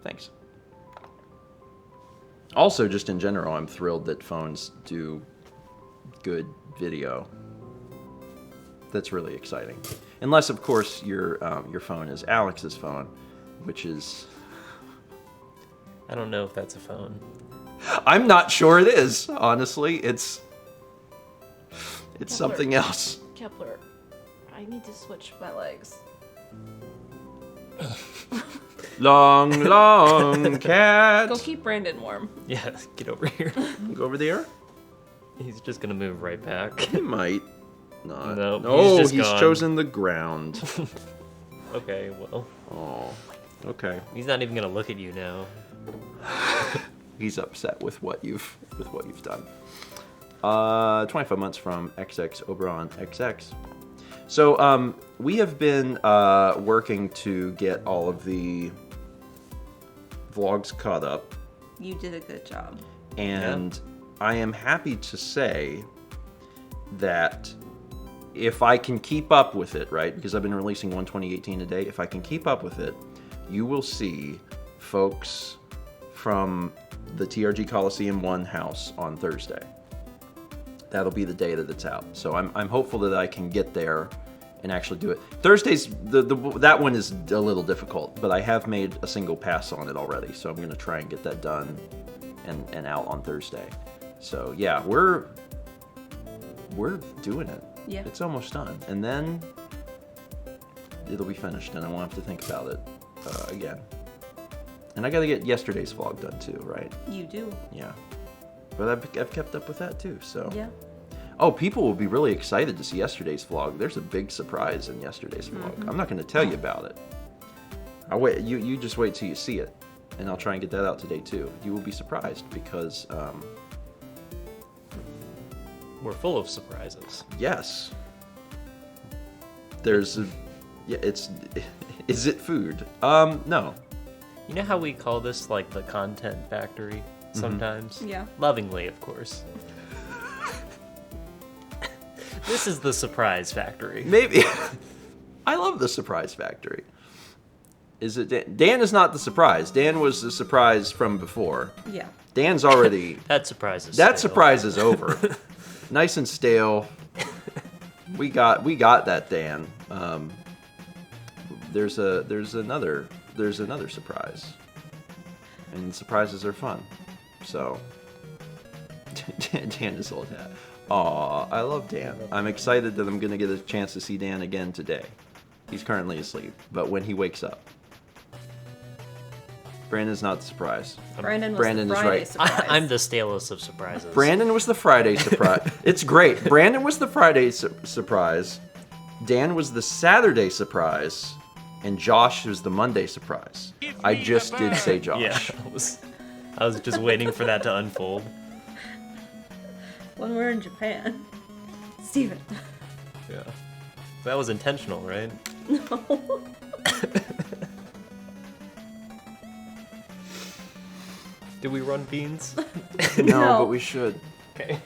Thanks. Also, just in general, I'm thrilled that phones do good video. That's really exciting. Unless, of course, your phone is Alex's phone, which is... I don't know if that's a phone. I'm not sure it is, honestly. It's something else. Kepler, I need to switch my legs. Long, long cat. Go keep Brandon warm. Yeah, get over here. Go over there. He's just gonna move right back. He might not. Nope, No, he's just he's gone. chosen the ground. Okay, well, Oh, okay. he's not even gonna look at you now. He's upset with what you've done. 25 months from XX Oberon XX. So we have been working to get all of the vlogs caught up, You did a good job. and I am happy to say that if I can keep up with it, right? Because I've been releasing one 2018 a day. If I can keep up with it, you will see folks from the TRG Coliseum 1 house on Thursday. That'll be the day that it's out. So I'm hopeful that I can get there and actually do it. Thursdays, that one is a little difficult, but I have made a single pass on it already. So I'm going to try and get that done and out on Thursday. So yeah, we're doing it. Yeah. It's almost done. And then it'll be finished and I won't have to think about it again. And I got to get yesterday's vlog done too, right? You do. Yeah. But I've kept up with that too, so. Yeah. Oh, people will be really excited to see yesterday's vlog. There's a big surprise in yesterday's vlog. I'm not going to tell you about it. I'll wait. You just wait till you see it, and I'll try and get that out today too. You will be surprised because, We're full of surprises. yes, there's a, yeah. Is it food? No. You know how we call this like the content factory sometimes? Yeah. Lovingly, of course. This is the surprise factory. Maybe. I love the surprise factory. Is it Dan? Dan is not the surprise. Dan was the surprise from before. Yeah. Dan's already. That surprises. That surprise is over. Nice and stale. We got that, Dan. There's another surprise, and surprises are fun. So Dan is old hat. Aw, I love Dan. I'm excited that I'm gonna get a chance to see Dan again today. He's currently asleep, but when he wakes up, Brandon's not the surprise. Brandon was Brandon the is Friday right. surprise. I'm the stalest of surprises. Brandon was the Friday surprise. It's great. Brandon was the Friday surprise. Dan was the Saturday surprise. And Josh was the Monday surprise. I just did say Josh. Yeah, I was just waiting for that to unfold. When we're in Japan. Steven. Yeah. That was intentional, right? No. Did we run beans? No, No. but we should. Okay.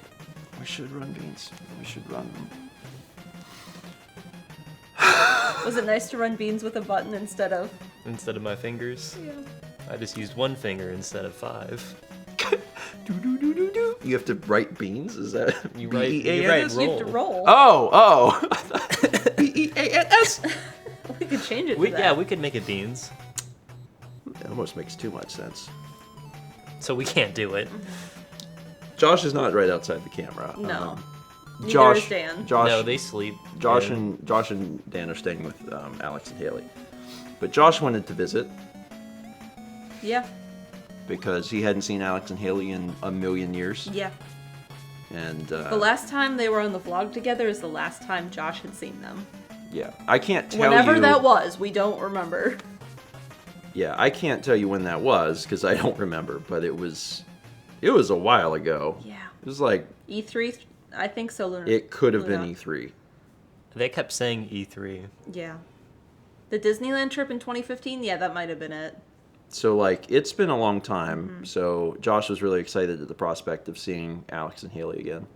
We should run beans. We should run them. Was it nice to run beans with a button instead of... Instead of my fingers, Yeah. I just used one finger instead of 5. Do. You have to write beans? Is that You write B-E-A-N-S? You have to roll. Oh. B-E-A-N-S. We could change it to that. Yeah, we could make it beans. That almost makes too much sense. So we can't do it. Josh is not right outside the camera. No. Neither Josh, is Dan. Josh, No, they sleep. Josh Yeah. and Dan are staying with Alex and Haley. But Josh wanted to visit Yeah. because he hadn't seen Alex and Haley in a million years. Yeah. And The last time they were on the vlog together is the last time Josh had seen them. yeah, I can't tell Whenever you. that was, we don't remember. Yeah, I can't tell you when that was because I don't remember. But it was a while ago. Yeah. It was like E3, I think so. Luna. it could have been Luna. E3. They kept saying E3. Yeah. The Disneyland trip in 2015, yeah, that might have been it. So like it's been a long time. Mm-hmm. So Josh was really excited at the prospect of seeing Alex and Haley again.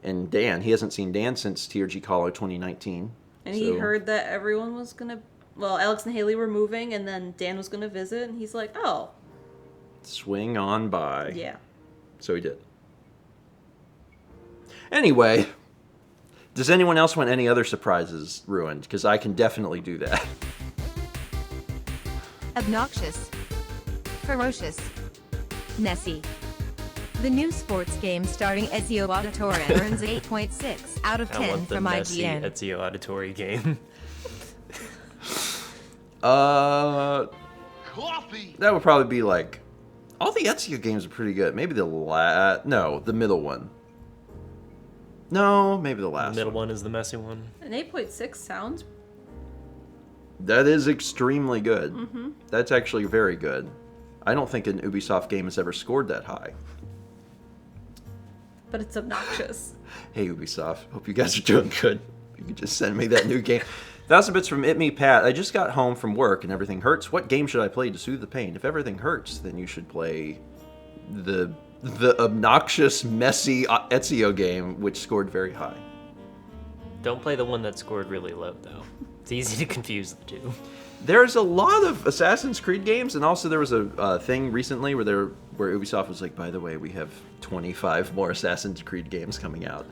And Dan, he hasn't seen Dan since TRG Collar 2019. And he heard that everyone was gonna. Well, Alex and Haley were moving, and then Dan was gonna visit, and he's like, "Oh, swing on by." yeah." So he did. Anyway, does anyone else want any other surprises ruined? Because I can definitely do that. Obnoxious. Ferocious. Nessie. The new sports game starring Ezio Auditore earns 8.6 out of I 10 want the from messy IGN. Ezio Auditore game. Coffee. That would probably be like... All the Ezio games are pretty good. Maybe the No, the middle one. No, maybe the last The middle one is the messy one. An 8.6 sounds. That is extremely good. That's actually very good. I don't think an Ubisoft game has ever scored that high. But it's obnoxious. Hey Ubisoft, hope you guys are doing good. You could just send me that new game. 1,000 bits from It Me Pat. I just got home from work and everything hurts. What game should I play to soothe the pain? If everything hurts, then you should play the obnoxious, messy Ezio game, which scored very high. Don't play the one that scored really low, though. It's easy to confuse the two. There's a lot of Assassin's Creed games, and also there was a thing recently where Ubisoft was like, by the way, we have 25 more Assassin's Creed games coming out.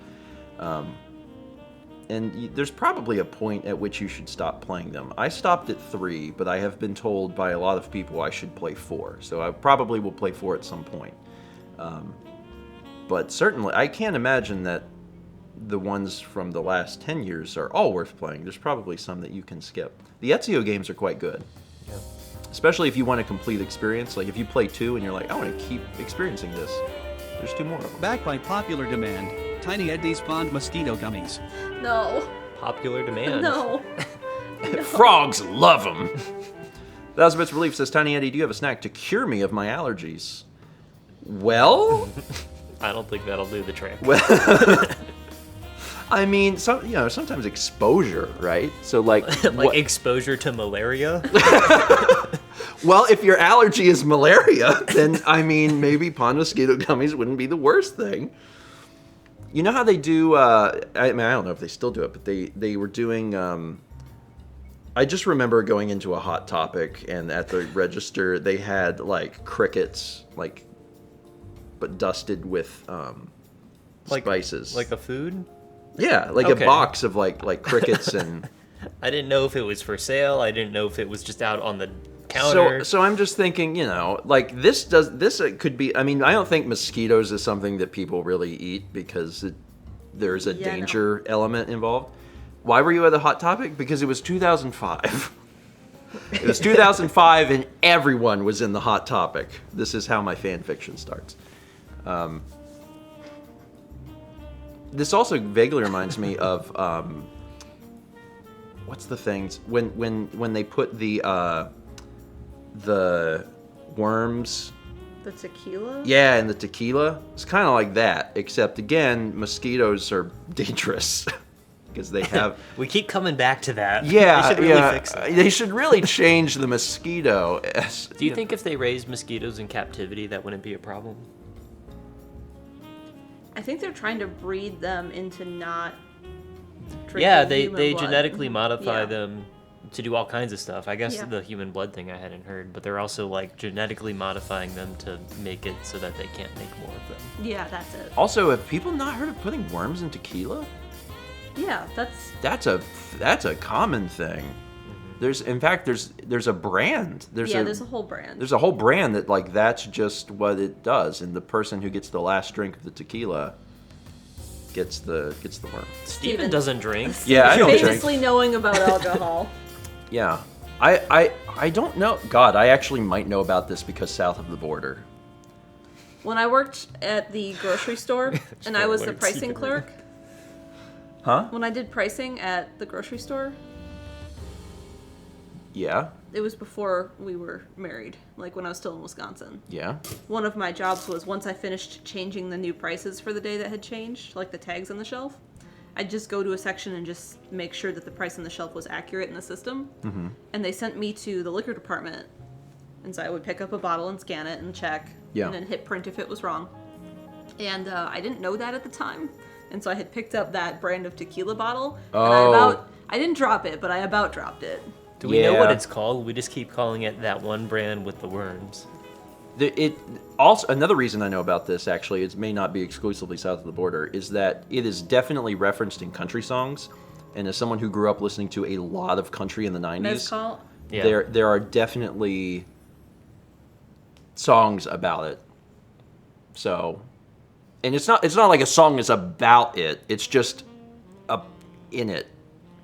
And there's probably a point at which you should stop playing them. I stopped at 3, but I have been told by a lot of people I should play 4. So I probably will play 4 at some point. But certainly, I can't imagine that the ones from the last 10 years are all worth playing. There's probably some that you can skip. The Ezio games are quite good. Yeah. Especially if you want a complete experience. Like if you play 2 and you're like, I want to keep experiencing this. There's 2 more of them. Backed by popular demand, Tiny Eddie's Fond Mosquito Gummies. No. Popular demand. No. Frogs love them. 1,000 Bits Relief says, Tiny Eddie, do you have a snack to cure me of my allergies? Well... I don't think that'll do the trick. Well... I mean, sometimes exposure, right? So like... Like exposure to malaria? Well, if your allergy is malaria, then, I mean, maybe pond mosquito gummies wouldn't be the worst thing. You know how they do, I mean, I don't know if they still do it, but they were doing, I just remember going into a Hot Topic, and at the register, they had, like, crickets, like, but dusted with, spices. Like a food? Yeah, like Okay. a box of, like crickets and... I didn't know if it was for sale. I didn't know if it was just out on the counter. So I'm just thinking, like this could be. I mean, I don't think mosquitoes is something that people really eat because there's a danger element involved. Why were you at the Hot Topic? Because it was 2005. It was 2005, and everyone was in the Hot Topic. This is how my fan fiction starts. This also vaguely reminds me of what's the things when they put the worms. The tequila? Yeah, and the tequila. It's kind of like that, except again, mosquitoes are dangerous because they have. We keep coming back to that. Yeah, they should really fix it. They should really change the mosquito. Do you think if they raised mosquitoes in captivity, that wouldn't be a problem? I think they're trying to breed them into not drinking Yeah, they human blood. genetically modify Yeah. them to do all kinds of stuff. I guess Yeah. the human blood thing I hadn't heard, but they're also like genetically modifying them to make it so that they can't make more of them. Yeah, that's it. Also, have people not heard of putting worms in tequila? Yeah, That's a common thing. There's a brand. There's a whole brand. There's a whole brand that like that's just what it does, and the person who gets the last drink of the tequila gets the worm. Steven doesn't drink. Yeah, I don't drink. Famously knowing about alcohol. Yeah, I don't know. God, I actually might know about this because south of the border. When I worked at the grocery store and I was the Spoiler, pricing Steven. clerk. Huh? When I did pricing at the grocery store, Yeah. it was before we were married, like when I was still in Wisconsin. Yeah. One of my jobs was once I finished changing the new prices for the day that had changed, like the tags on the shelf, I'd just go to a section and just make sure that the price on the shelf was accurate in the system. Mm-hmm. And they sent me to the liquor department. And so I would pick up a bottle and scan it and check. Yeah. And then hit print if it was wrong. And I didn't know that at the time. and so I had picked up that brand of tequila bottle, Oh. and I didn't drop it, but I about dropped it. Do we know what Yeah. it's called? We just keep calling it that one brand with the worms. It also, another reason I know about this, actually, it may not be exclusively south of the border, is that it is definitely referenced in country songs. And as someone who grew up listening to a lot of country in the 90s, Mezcal. Yeah. there are definitely songs about it. So, and it's not like a song is about it. It's just in it.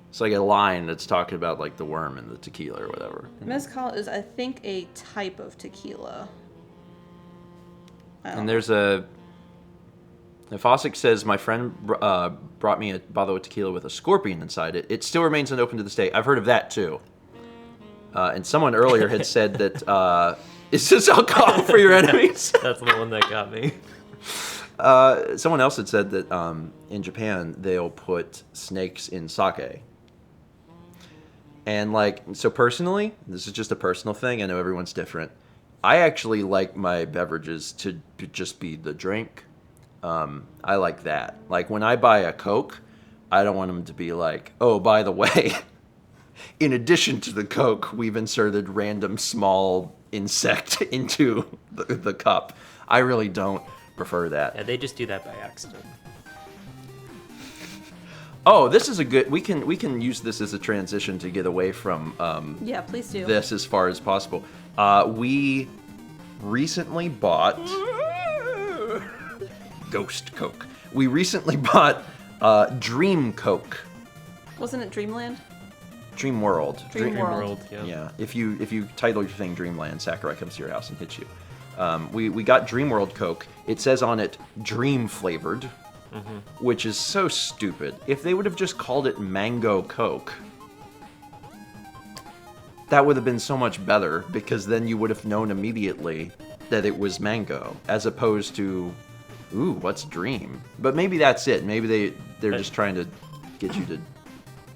It's like a line that's talking about like the worm and the tequila or whatever. Mezcal is, I think, a type of tequila. And there's Fossick says, my friend brought me a bottle of tequila with a scorpion inside it. It still remains unopened to this day. I've heard of that too. And someone earlier had said that, is this alcohol for your enemies? That's the one that got me. Someone else had said that in Japan, they'll put snakes in sake. And like, so personally, this is just a personal thing. I know everyone's different. I actually like my beverages to just be the drink. I like that. Like when I buy a Coke, I don't want them to be like, oh, by the way, in addition to the Coke, we've inserted random small insect into the cup. I really don't prefer that. Yeah, they just do that by accident. Oh, this is a good. We can use this as a transition to get away from Yeah, please do. this as far as possible. We recently bought Ghost Coke. We recently bought Dream Coke. Wasn't it Dreamland? Dream World. Dream World. Yeah. Yeah. If you title your thing Dreamland, Sakurai comes to your house and hits you. We got Dream World Coke. It says on it dream flavored, which is so stupid. If they would have just called it Mango Coke, that would have been so much better, because then you would have known immediately that it was mango, as opposed to, ooh, what's Dream? But maybe that's it. Maybe they're just trying to get you to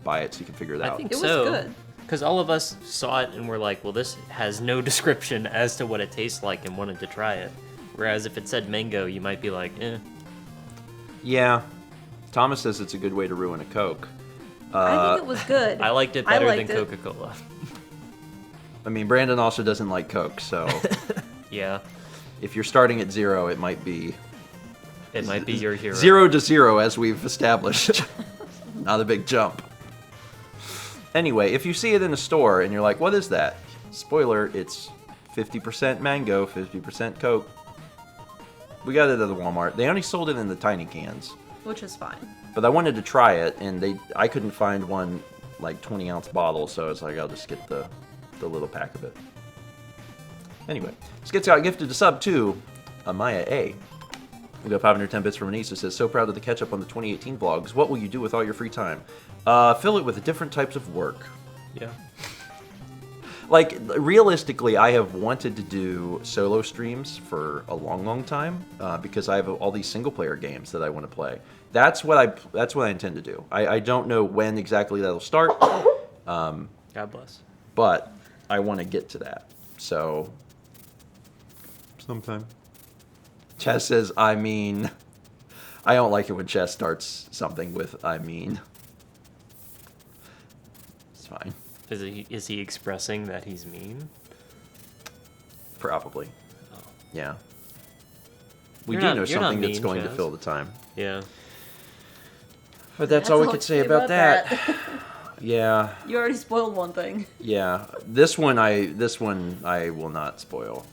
buy it so you can figure it out. I think It was so. good. Because all of us saw it and were like, well, this has no description as to what it tastes like, and wanted to try it. Whereas if it said mango, you might be like, eh. Yeah. Thomas says it's a good way to ruin a Coke. I think it was good. I liked it I better liked than it. Coca-Cola. I mean, Brandon also doesn't like Coke, so Yeah, if you're starting at 0, it might be it might be your hero. 0 to 0, as we've established. Not a big jump. Anyway, if you see it in a store and you're like, what is that? Spoiler, it's 50% mango, 50% Coke. We got it at the Walmart. They only sold it in the tiny cans. Which is fine. But I wanted to try it, and I couldn't find one like 20-ounce bottle, so I was like, I'll just get the little pack of it. Anyway, Skits got gifted a sub to Amaya A. We got 510 bits from Anissa, says, so proud of the catch up on the 2018 vlogs. What will you do with all your free time? Fill it with different types of work. Yeah. Like, realistically, I have wanted to do solo streams for a long, long time, because I have all these single-player games that I want to play. That's what I intend to do. I don't know when exactly that'll start, God bless. but I want to get to that. So, sometime. Chess says, I mean. I don't like it when Chess starts something with, I mean. It's fine. Is he expressing that he's mean? Probably. Yeah. We You're do not- know you're not something that's mean, going to Chaz. fill the time. Yeah. But that's all we could say about that. Yeah. You already spoiled one thing. Yeah. This one I will not spoil.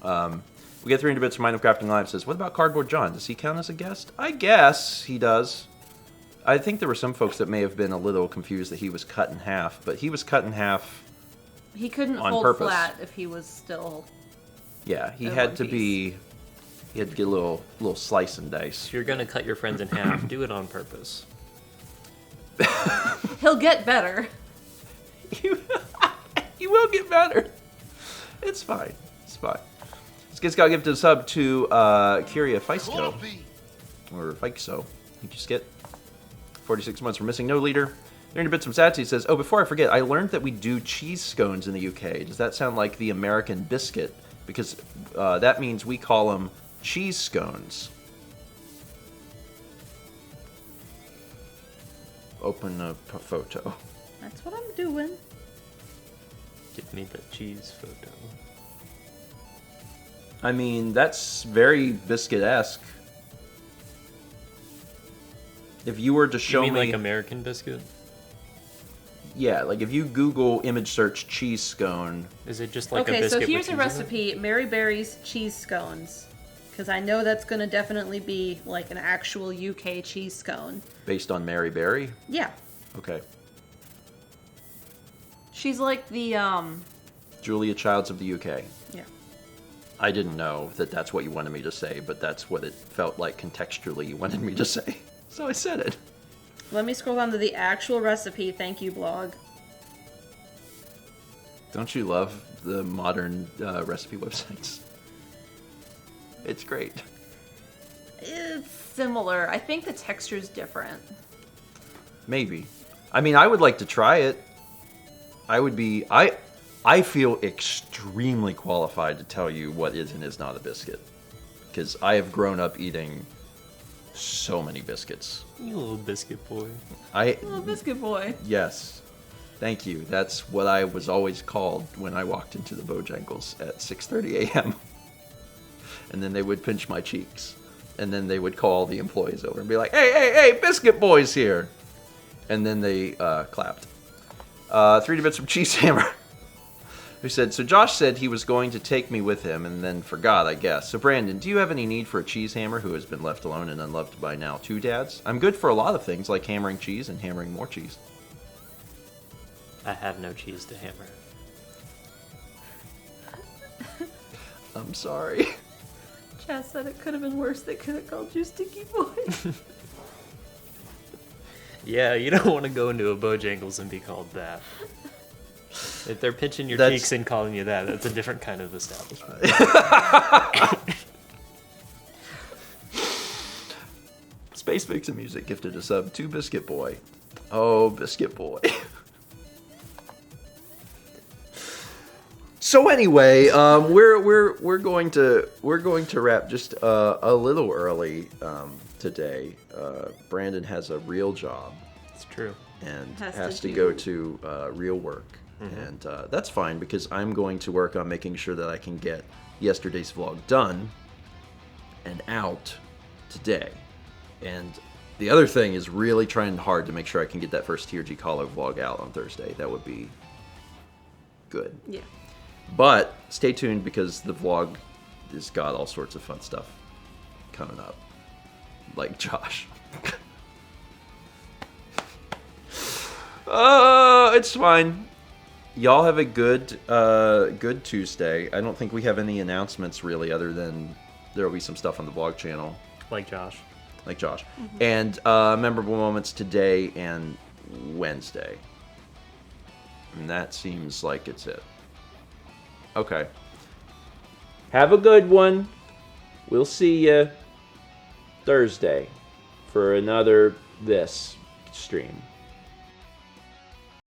We get 300 bits from Mind of Crafting Live. Says, what about Cardboard John? Does he count as a guest? I guess he does. I think there were some folks that may have been a little confused that he was cut in half, but he was cut in half. He couldn't On hold purpose. flat if he was still. Yeah, he In had one to piece. be. He had to get a little slice and dice. If you're gonna cut your friends in half, do it on purpose. He'll get better. He will get better. It's fine. It's fine. Skits got gifted a sub to Kyria Feisko. Or Feiso. Thank you, Skit. 46 months for missing no leader. 300 bits from Satsy says, oh, before I forget, I learned that we do cheese scones in the UK. Does that sound like the American biscuit? Because that means we call them cheese scones. open a photo. That's what I'm doing. Give me the cheese photo. I mean, that's very biscuit-esque. If you were to show You mean me... like American biscuit? Yeah, like if you Google image search cheese scone... Is it just like a Okay, so biscuit here's with a cheese in it? recipe: Mary Berry's cheese scones, because I know that's gonna definitely be like an actual UK cheese scone. Based on Mary Berry? Yeah, Okay. she's like the Julia Childs of the UK. yeah. I didn't know that that's what you wanted me to say, but that's what it felt like contextually you wanted me to say. So I said it. Let me scroll down to the actual recipe. Thank you, blog. Don't you love the modern recipe websites? It's great. It's similar. I think the texture's different. Maybe. I mean, I would like to try it. I feel extremely qualified to tell you what is and is not a biscuit. Because I have grown up eating so many biscuits. You little biscuit boy. Little biscuit boy. Yes. Thank you. That's what I was always called when I walked into the Bojangles at 6:30 a.m. And then they would pinch my cheeks. And then they would call the employees over and be like, hey, biscuit boy's here. And then they clapped. 3 bits from Cheese Hammer. Who said, so Josh said he was going to take me with him and then forgot, I guess. So Brandon, do you have any need for a cheese hammer who has been left alone and unloved by now 2 dads? I'm good for a lot of things like hammering cheese and hammering more cheese. I have no cheese to hammer. I'm sorry. Chaz said it could have been worse. They could have called you Sticky Boy. Yeah, you don't want to go into a Bojangles and be called that. If they're pinching your That's- cheeks and calling you that, that's a different kind of establishment. Space Mix and Music gifted a sub to Biscuit Boy. Oh, Biscuit Boy. So anyway, we're going to wrap just a little early today. Brandon has a real job It's true. and Has has to to do- go to real work, and that's fine because I'm going to work on making sure that I can get yesterday's vlog done and out today. And the other thing is really trying hard to make sure I can get that first TRG Colo vlog out on Thursday. That would be good. Yeah. But stay tuned because the vlog has got all sorts of fun stuff coming up. Like Josh. It's fine. Y'all have a good good Tuesday. I don't think we have any announcements really other than there will be some stuff on the vlog channel. Like Josh. Like Josh. And memorable moments today and Wednesday. And that seems like it's it. Okay. Have a good one. We'll see you Thursday for another this stream.